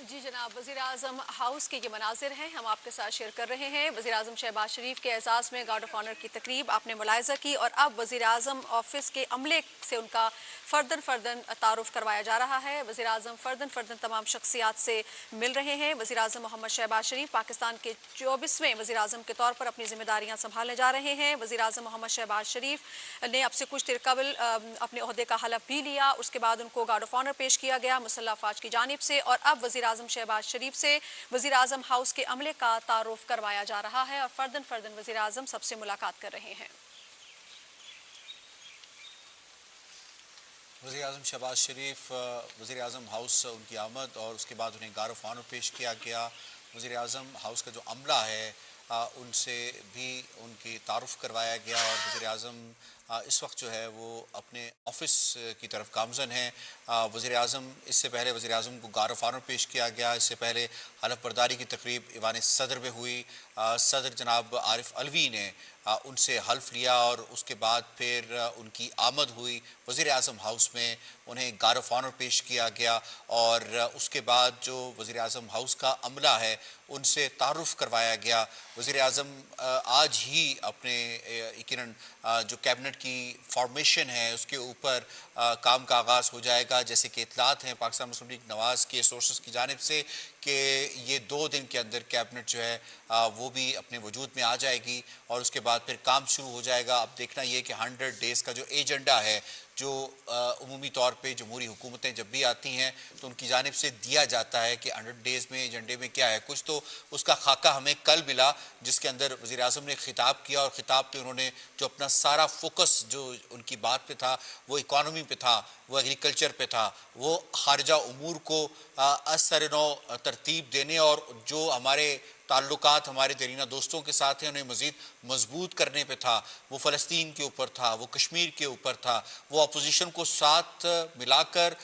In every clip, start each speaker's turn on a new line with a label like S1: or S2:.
S1: जी जनाब, वज़ीर-ए-आज़म हाउस के ये मनाजिर हैं, हम आपके साथ शेयर कर रहे हैं। वज़ीर-ए-आज़म शहबाज शरीफ के एजाज़ में गार्ड ऑफ ऑनर की तकरीब आपने मुलाहिज़ा की और अब वज़ीर-ए-आज़म ऑफिस के अमले से उनका फ़र्दन फ़र्दन तारुफ़ करवाया जा रहा है। वज़ीर-ए-आज़म फ़र्दन फ़र्दन तमाम शख्सियात से मिल रहे हैं। वज़ीर-ए-आज़म मोहम्मद शहबाज शरीफ पाकिस्तान के 24वें वज़ीर-ए-आज़म के तौर पर अपनी ज़िम्मेदारियाँ संभालने जा रहे हैं। वज़ीर-ए-आज़म मोहम्मद शहबाज शरीफ ने अब से कुछ देर कबल अपने ओहदे का हलफ भी लिया। उसके बाद उनको गार्ड ऑफ ऑनर पेश किया गया मुसल्लह अफ़वाज की जानिब से और अब वज़ीर-ए-आज़म शहबाज शरीफ से वज़ीर-ए-आज़म हाउस के अमले का तारुफ करवाया जा रहा है और फ़र्दन फ़र्दन वज़ीर-ए-आज़म सबसे मुलाकात कर रहे हैं।
S2: वज़ीर-ए-आज़म शहबाज शरीफ वज़ीर-ए-आज़म हाउस उनकी आमद और उसके बाद उन्हें गार ऑफ ऑनर पेश किया गया। वज़ीर-ए-आज़म हाउस का जो अमला है उनसे भी उनकी तारुफ़ करवाया गया और वज़ीर-ए-आज़म इस वक्त जो है वो अपने ऑफ़िस की तरफ गामज़न हैं। वज़ीर-ए-आज़म इससे पहले वज़ीर-ए-आज़म को गार ऑफ ऑनर पेश किया गया। इससे पहले हलफ बर्दारी की तकरीब ईवान सदर में हुई। सदर जनाब आरिफ अलवी ने उनसे हल्फ लिया और उसके बाद फिर उनकी आमद हुई वज़ीर-ए-आज़म हाउस में। उन्हें गार्ड ऑफ ऑनर पेश किया गया और उसके बाद जो वज़ीर-ए-आज़म हाउस का अमला है उनसे तारुफ़ करवाया गया। वज़ीर-ए-आज़म आज ही अपने यकीनन जो कैबिनेट की फॉर्मेशन है उसके ऊपर काम का आगाज़ हो जाएगा। जैसे कि इत्तलात हैं पाकिस्तान मुस्लिम लीग नवाज़ के सोर्सेस की जानिब से कि ये 2 दिन के अंदर कैबिनेट जो है वो भी अपने वजूद में आ जाएगी और उसके बाद फिर काम शुरू हो जाएगा। अब देखना ये कि 100 डेज़ का जो एजेंडा है जो उमूमी तौर पे जमहूरी हुकूमतें जब भी आती हैं तो उनकी जानिब से दिया जाता है कि 100 डेज़ में एजेंडे में क्या है। कुछ तो उसका खाका हमें कल मिला जिसके अंदर वज़ीर-ए-आज़म ने खिताब किया और ख़िताब पे उन्होंने जो अपना सारा फोकस जो उनकी बात पे था वो इकॉनमी पे था, वो एग्रीकल्चर पे था, वो खारजा उमूर को असर नो तरतीब देने और जो हमारे ताल्लुकात हमारे दरीना दोस्तों के साथ हैं उन्हें मज़ीद मजबूत करने पे था। वो फ़लस्तीन के ऊपर था, वो कश्मीर के ऊपर था, वो अपोजिशन को साथ मिलाकर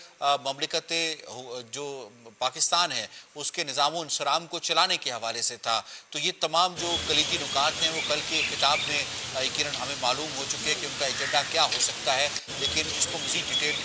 S2: ममलिकत जो पाकिस्तान है उसके निज़ाम इंसराम को चलाने के हवाले से था। तो ये तमाम जो कलीदी नुकात हैं वो कल के खिताब में यकीनन हमें मालूम हो चुके हैं कि उनका एजेंडा क्या हो सकता है, लेकिन इसको मज़ीद डिटेल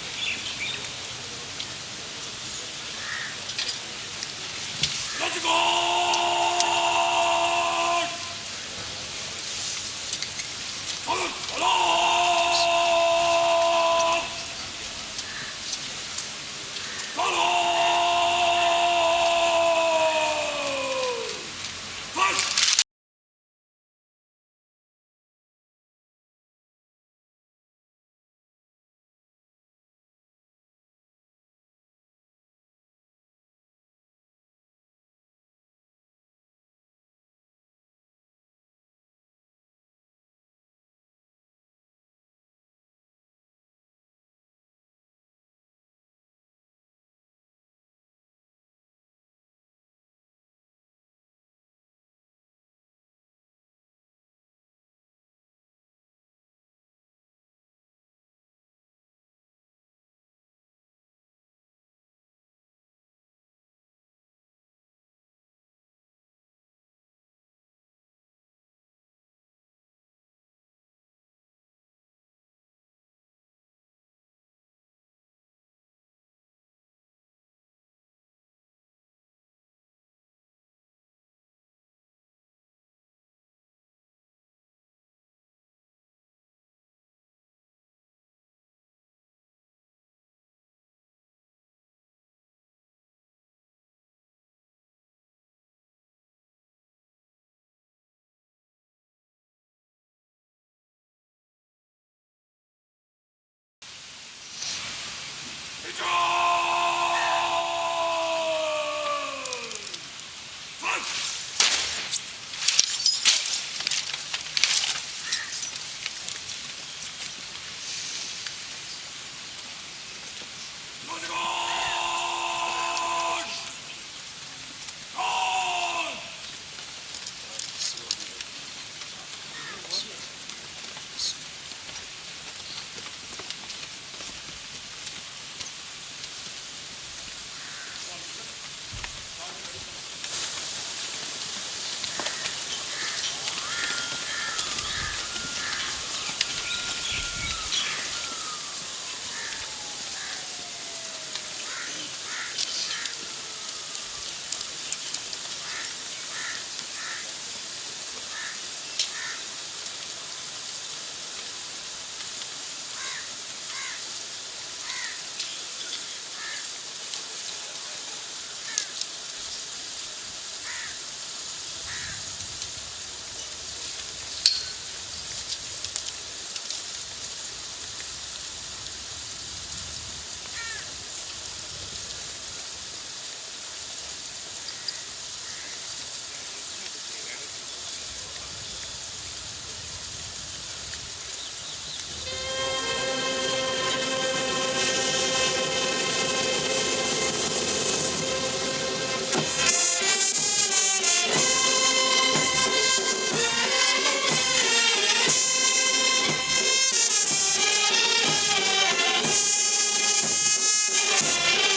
S3: Joe!